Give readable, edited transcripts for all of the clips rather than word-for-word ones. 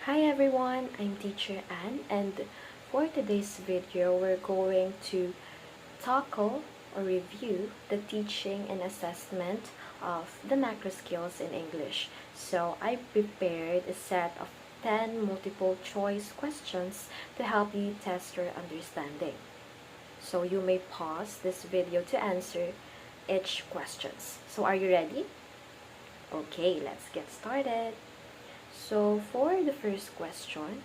Hi everyone, I'm Teacher Anne, and for today's video we're going to tackle or review the teaching and assessment of the macro skills in English. So I prepared a set of 10 multiple choice questions to help you test your understanding. So you may pause this video to answer each questions. So are you ready? Okay, let's get started. So for the first question,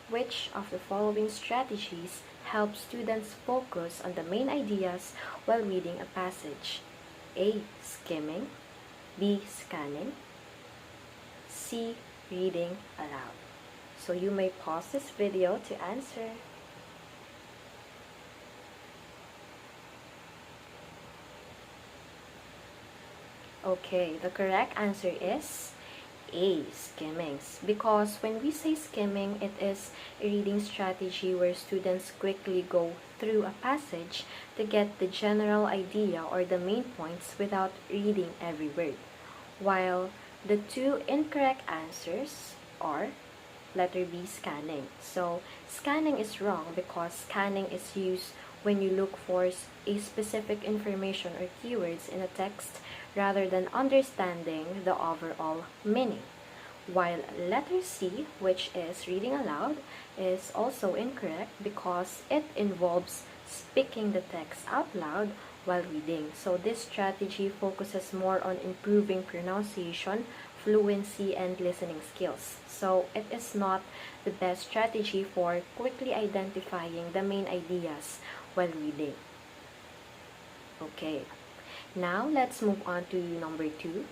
which of the following strategies help students focus on the main ideas while reading a passage? A. Skimming. B. Scanning. C. Reading aloud. So you may pause this video to answer. Okay, the correct answer is A. Skimmings. Because when we say skimming, it is a reading strategy where students quickly go through a passage to get the general idea or the main points without reading every word. While the two incorrect answers are letter B, scanning. So scanning is wrong because scanning is used when you look for a specific information or keywords in a text rather than understanding the overall meaning. While letter C, which is reading aloud, is also incorrect because it involves speaking the text out loud while reading. So this strategy focuses more on improving pronunciation, fluency, and listening skills. So it is not the best strategy for quickly identifying the main ideas while reading. Okay, now let's move on to number 2.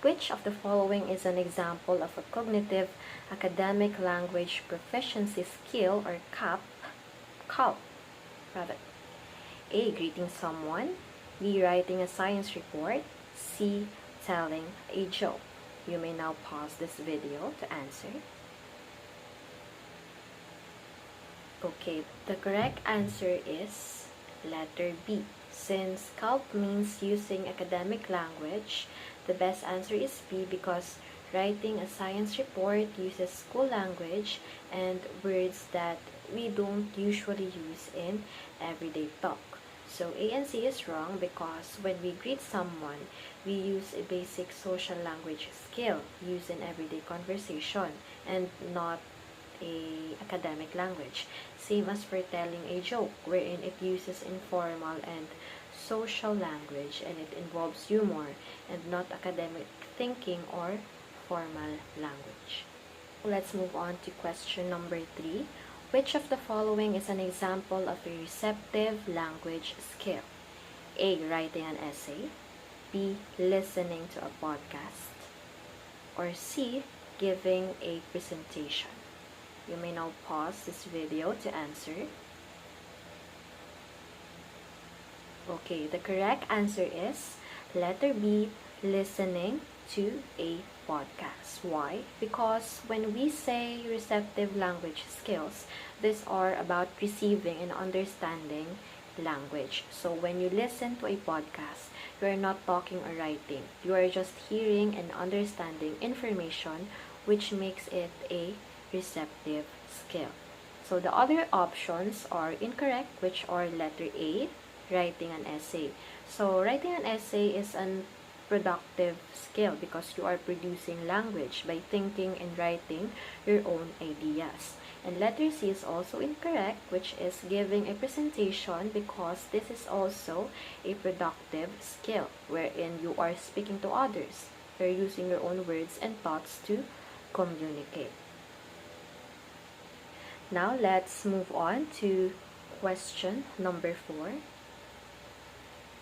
Which of the following is an example of a cognitive academic language proficiency skill or CALP rather? A. Greeting someone. B. Writing a science report. C. Telling a joke. You may now pause this video to answer. Okay, the correct answer is letter B. Since CALP means using academic language, the best answer is B because writing a science report uses school language and words that we don't usually use in everyday talk. So A and C is wrong because when we greet someone, we use a basic social language skill used in everyday conversation and not a academic language. Same as for telling a joke, wherein it uses informal and social language and it involves humor and not academic thinking or formal language. Let's move on to question number 3. Which of the following is an example of a receptive language skill? A. Writing an essay. B. Listening to a podcast. Or C. Giving a presentation. You may now pause this video to answer. Okay, the correct answer is letter B, listening to a podcast. Why? Because when we say receptive language skills, these are about receiving and understanding language. So when you listen to a podcast, you are not talking or writing. You are just hearing and understanding information, which makes it a receptive skill. So the other options are incorrect, which are letter A, writing an essay. So writing an essay is a productive skill because you are producing language by thinking and writing your own ideas. And letter C is also incorrect, which is giving a presentation because this is also a productive skill wherein you are speaking to others. You're using your own words and thoughts to communicate. Now let's move on to question number 4.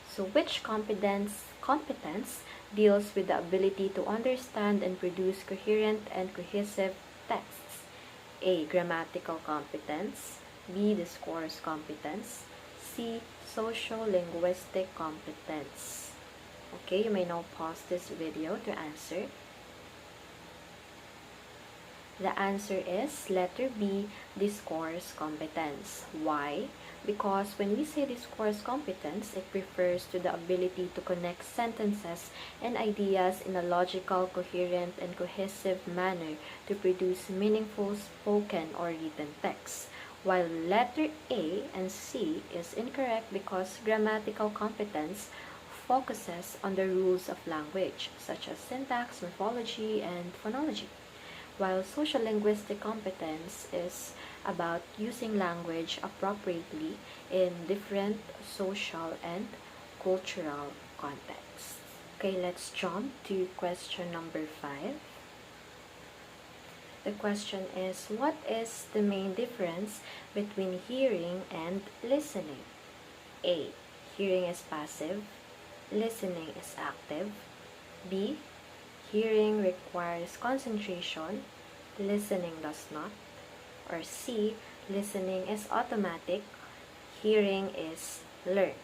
So which competence deals with the ability to understand and produce coherent and cohesive texts? A. Grammatical competence. B. Discourse competence. C. Social-linguistic competence. Okay, you may now pause this video to answer. The answer is letter B, discourse competence. Why? because when we say discourse competence, it refers to the ability to connect sentences and ideas in a logical, coherent, and cohesive manner to produce meaningful spoken or written text. While letter A and C is incorrect because grammatical competence focuses on the rules of language, such as syntax, morphology, and phonology, while social linguistic competence is about using language appropriately in different social and cultural contexts. Okay, let's jump to question number 5. The question is, what is the main difference between hearing and listening? A. Hearing is passive. Listening is active. B. Hearing requires concentration. Listening does not. Or C. Listening is automatic. Hearing is learned.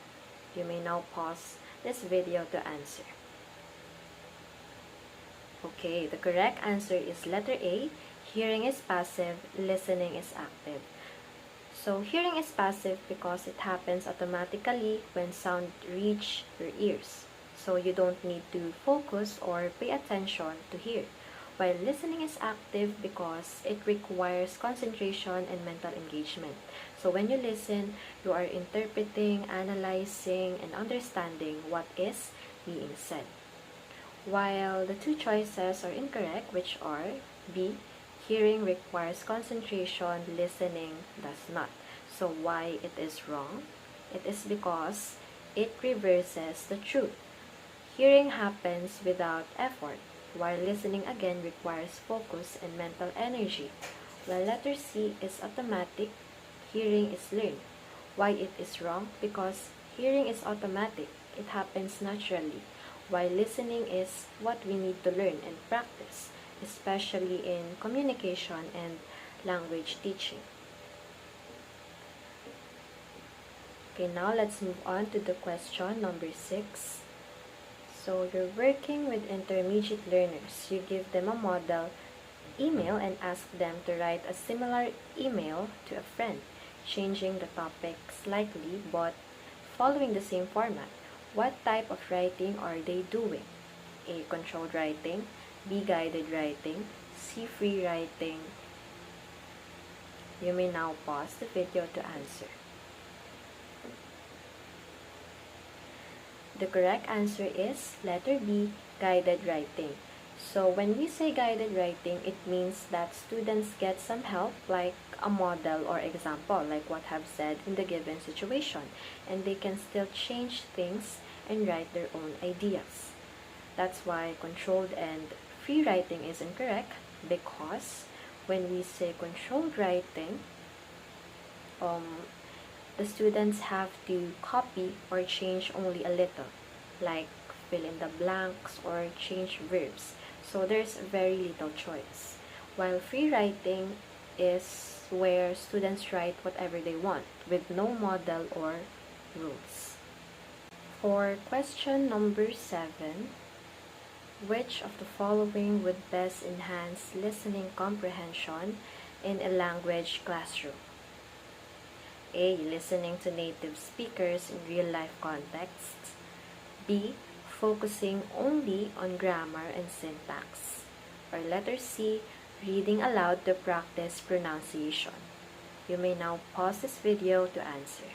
You may now pause this video to answer. Okay, the correct answer is letter A. Hearing is passive, listening is active. So, hearing is passive because it happens automatically when sound reach your ears. So, you don't need to focus or pay attention to hear. While listening is active because it requires concentration and mental engagement. So, when you listen, you are interpreting, analyzing, and understanding what is being said. While the two choices are incorrect, which are B. Hearing requires concentration, listening does not. So why it is wrong? It is because it reverses the truth. Hearing happens without effort, while listening again requires focus and mental energy. While letter C is automatic, hearing is learned. Why it is wrong? Because hearing is automatic. It happens naturally, while listening is what we need to learn and practice, especially in communication and language teaching. Okay, now let's move on to the question number 6. So you're working with intermediate learners. You give them a model email and ask them to write a similar email to a friend, changing the topic slightly but following the same format. What type of writing are they doing? A. Controlled writing. B. Guided writing. C. Free writing. You may now pause the video to answer. The correct answer is letter B, guided writing. So when we say guided writing, it means that students get some help, like a model or example, like what I've said in the given situation, and they can still change things and write their own ideas. That's why controlled and free writing is incorrect, because when we say controlled writing, the students have to copy or change only a little, like fill in the blanks or change verbs. So there's very little choice. While free writing is where students write whatever they want with no model or rules. For question number 7, which of the following would best enhance listening comprehension in a language classroom? A. Listening to native speakers in real-life contexts. B. Focusing only on grammar and syntax. Or letter C. Reading aloud to practice pronunciation. You may now pause this video to answer.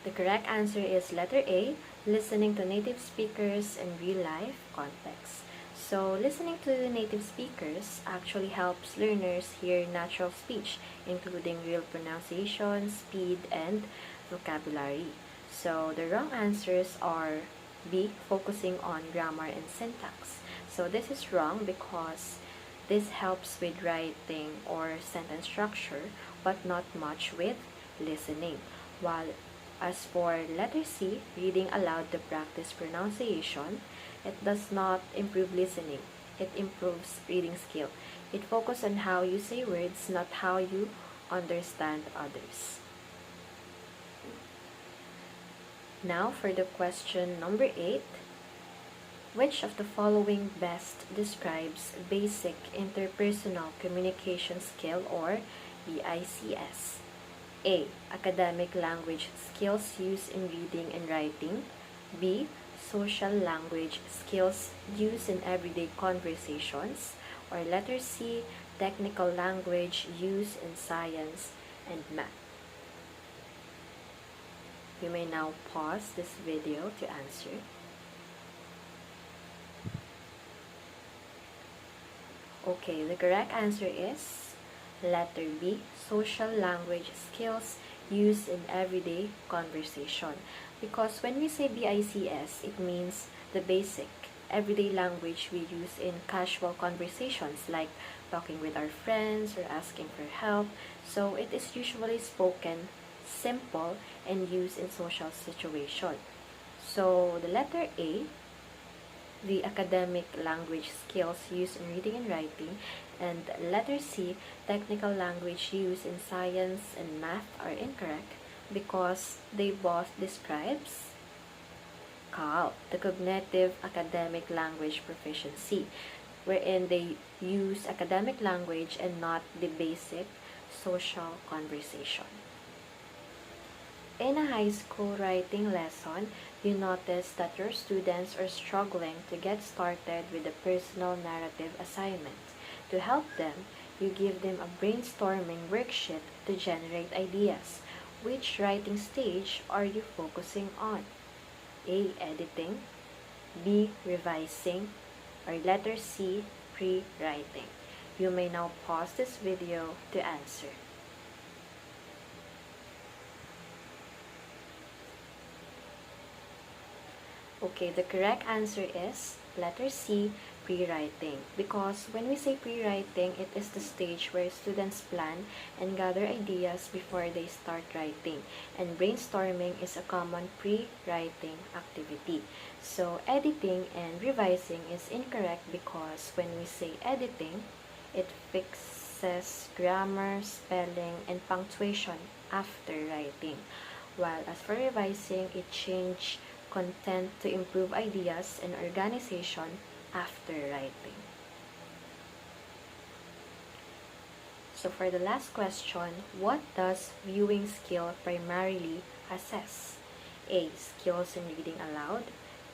The correct answer is letter A, listening to native speakers in real-life contexts. So, listening to native speakers actually helps learners hear natural speech, including real pronunciation, speed, and vocabulary. So, the wrong answers are B, focusing on grammar and syntax. So, this is wrong because this helps with writing or sentence structure, but not much with listening. While as for letter C, reading aloud to practice pronunciation, it does not improve listening. It improves reading skill. It focuses on how you say words, not how you understand others. Now for the question number 8. Which of the following best describes basic interpersonal communication skill or BICS? A. Academic language skills used in reading and writing. B. Social language skills used in everyday conversations. Or letter C. Technical language used in science and math. You may now pause this video to answer. Okay, the correct answer is letter B, social language skills used in everyday conversation. Because when we say BICS, it means the basic everyday language we use in casual conversations like talking with our friends or asking for help. So it is usually spoken, simple, and used in social situations. So the letter A, the academic language skills used in reading and writing, and letter C, technical language used in science and math are incorrect because they both describes CALP, the cognitive academic language proficiency, wherein they use academic language and not the basic social conversation. In a high school writing lesson, you notice that your students are struggling to get started with a personal narrative assignment. To help them, you give them a brainstorming worksheet to generate ideas. Which writing stage are you focusing on? A. Editing, B. Revising, or letter C. Pre-writing. You may now pause this video to answer. Okay, the correct answer is letter C, pre-writing. Because when we say pre-writing, it is the stage where students plan and gather ideas before they start writing. And brainstorming is a common pre-writing activity. So editing and revising is incorrect because when we say editing, it fixes grammar, spelling, and punctuation after writing. While as for revising, it changes content to improve ideas and organization after writing. So for the last question, what does viewing skill primarily assess? A. Skills in reading aloud.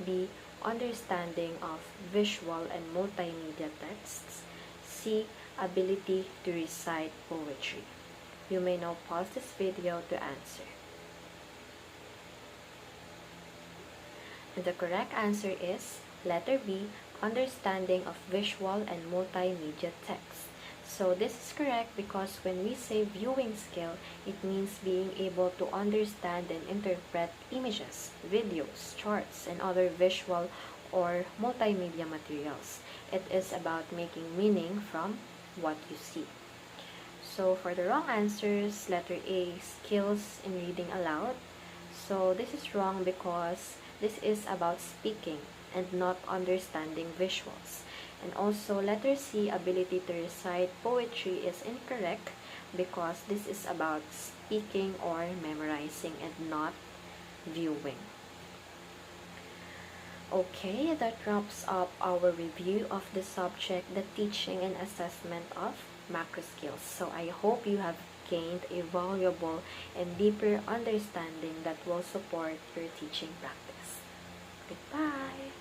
B. Understanding of visual and multimedia texts. C. Ability to recite poetry. You may now pause this video to answer. And the correct answer is letter B, understanding of visual and multimedia text. So this is correct because when we say viewing skill, it means being able to understand and interpret images, videos, charts, and other visual or multimedia materials. It is about making meaning from what you see. So for the wrong answers, letter A, skills in reading aloud. So this is wrong because this is about speaking and not understanding visuals. And also, letter C, ability to recite poetry is incorrect because this is about speaking or memorizing and not viewing. Okay, that wraps up our review of the subject, the teaching and assessment of macro skills. So I hope you have gained a valuable and deeper understanding that will support your teaching practice. Goodbye!